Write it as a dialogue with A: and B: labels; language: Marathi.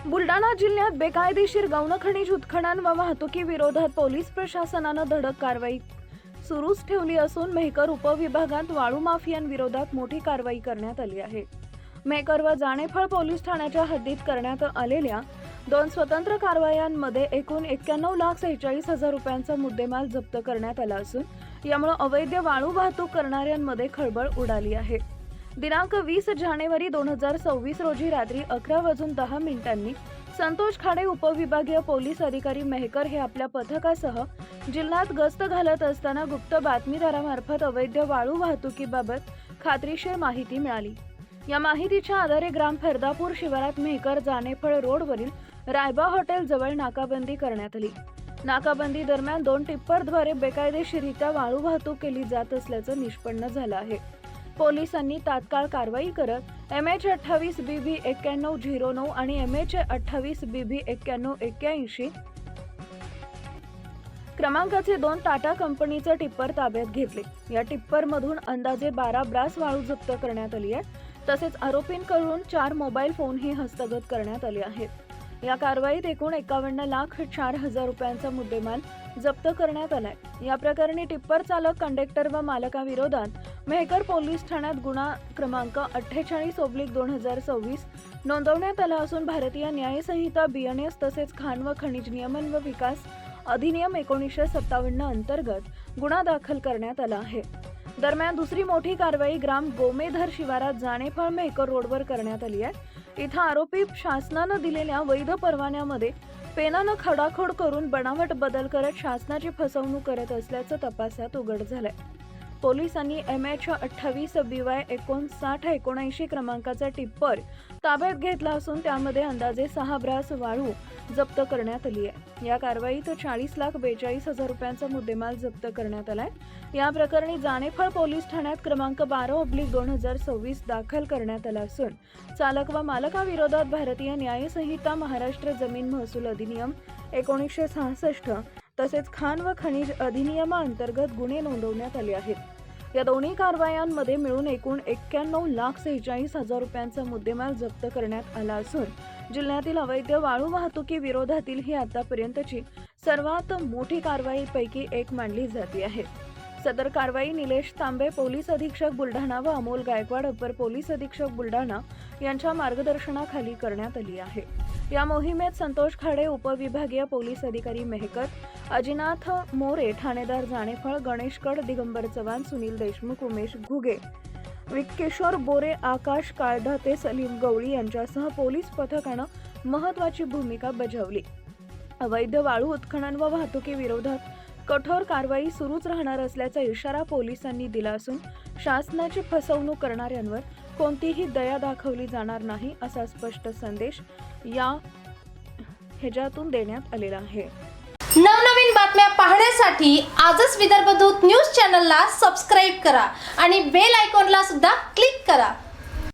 A: बुलढाणा जिल्ह्यात बेकायदेशीर गौण खनिज उत्खनन व वाहतुकीविरोधात पोलीस प्रशासनाने धडक कारवाई सुरूच ठेवली असून मेहकर उपविभागात वाळू माफियांविरोधात मोठी कारवाई करण्यात आली आहे। मेहकर व जानेफळ पोलीस ठाण्याच्या हद्दीत करण्यात आलेल्या 2 स्वतंत्र कारवायांमध्ये एकूण 91,46,00,000 रुपयांचा मुद्देमाल जप्त करण्यात आला असून यामुळे अवैध वाळू वाहतूक करणाऱ्यांमध्ये खळबळ उडाली आहे। दिनांक 20 जानेवारी 2026 रोजी रात्री 11:10 संतोष खाडे उपविभागीय पोलीस अधिकारी मेहकर हे आपल्या पथकासह जिल्ह्यात गस्त घालत असताना गुप्त बातमीदारामार्फत अवैध वाळू वाहतुकीबाबत खात्रीशीर माहिती मिळाली। या माहितीच्या आधारे ग्राम फरदापूर शिवारात मेहकर जानेफळ रोडवरील रायबा हॉटेल जवळ नाकाबंदी करण्यात आली। नाकाबंदी दरम्यान 2 टिप्परद्वारे बेकायदेशीररित्या वाळू वाहतूक केली जात असल्याचं निष्पन्न झालं आहे। पोलिसांनी तात्काळ कारवाई करत MH 28 BB 9109 आणि MH 28 BB 9181 क्रमांकाचे 2 टाटा कंपनीचे टिप्पर ताब्यात घेतले। या टिप्पर मधून अंदाजे 12 ब्रास वाळू जप्त करण्यात आली आहे। तसेच आरोपींकडून 4 मोबाईल फोनही हस्तगत करण्यात आले आहेत। या कारवाईत एकूण 51,04,000 रुपयांचा मुद्देमाल जप्त करण्यात आलाय। या प्रकरणी टिप्पर चालक, कंडक्टर व मालकाविरोधात मेहकर पोलीस ठाण्यात गुन्हा क्रमांक 48/2026 नोंदवण्यात आला असून भारतीय न्याय संहिता BNS तसेच खाण व खनिज नियमन व विकास अधिनियम 1957 अंतर्गत गुन्हा दाखल करण्यात आला आहे। दरम्यान दुसरी मोठी कारवाई ग्राम गोमेधर शिवारात जानेफळ मेहकर रोडवर करण्यात आली आहे। इथं आरोपी शासनानं दिलेल्या वैध परवान्यामध्ये पेनानं खडाखोड करून बनावट बदल करत शासनाची फसवणूक करत असल्याचं तपासात उघड झालंय। पोलिसांनी MH 28 BY 5979 क्रमांकाचा टिप्पर ताब्यात घेतला असून त्यामध्ये अंदाजे 6 ब्रास वाळू जप्त करण्यात आली आहे। या कारवाईत 40,42,000 रुपयांचा मुद्देमाल जप्त करण्यात आलाय। या प्रकरणी जानेफळ पोलीस ठाण्यात क्रमांक 12/2026 दाखल करण्यात आला असून चालक व मालकाविरोधात भारतीय न्याय संहिता, महाराष्ट्र जमीन महसूल अधिनियम 1966 तसेच खाण व खनिज अधिनियमाअंतर्गत गुन्हे नोंदवण्यात आले आहेत। या दोन्ही कारवायांमध्ये मिळून एकूण 91,46,000 रुपयांचा मुद्देमाल जप्त करण्यात आला असून जिल्ह्यातील अवैध वाळू वाहतुकी विरोधातील ही आतापर्यंतची सर्वात मोठी कारवाईपैकी एक मानली जाते आहे। सदर कारवाई निलेश तांबे, पोलीस अधीक्षक बुलढाणा व अमोल गायकवाड, अपर पोलीस अधीक्षक बुलढाणा यांच्या मार्गदर्शनाखाली करण्यात आली आहे। या मोहिमेत संतोष खाडे उपविभागीय पोलीस अधिकारी मेहकर, अजिनाथ मोरे ठाणेदार जानेफळ, गणेश कड, दिगंबर चव्हाण, सुनील देशमुख, उमेश घुगे, किशोर बोरे, आकाश काळधाते, सलीम गवळी यांच्यासह पोलीस पथकानं महत्त्वाची भूमिका बजावली। अवैध वाळू उत्खनन व वाहतुकी विरोधात कठोर कारवाई सुरूच राहणार असल्याचा इशारा पोलिसांनी दिला असून शासनाची फसवणूक करणाऱ्यांवर कोणतीही दया दाखवली जाणार नाही असा स्पष्ट संदेश या ह्याच्यातून देण्यात आलेला आहे।
B: नवनवीन बातम्या पाहण्यासाठी आजच विदर्भ दूत न्यूज चॅनलला सबस्क्राईब करा आणि बेल आयकॉनला सुद्धा क्लिक करा।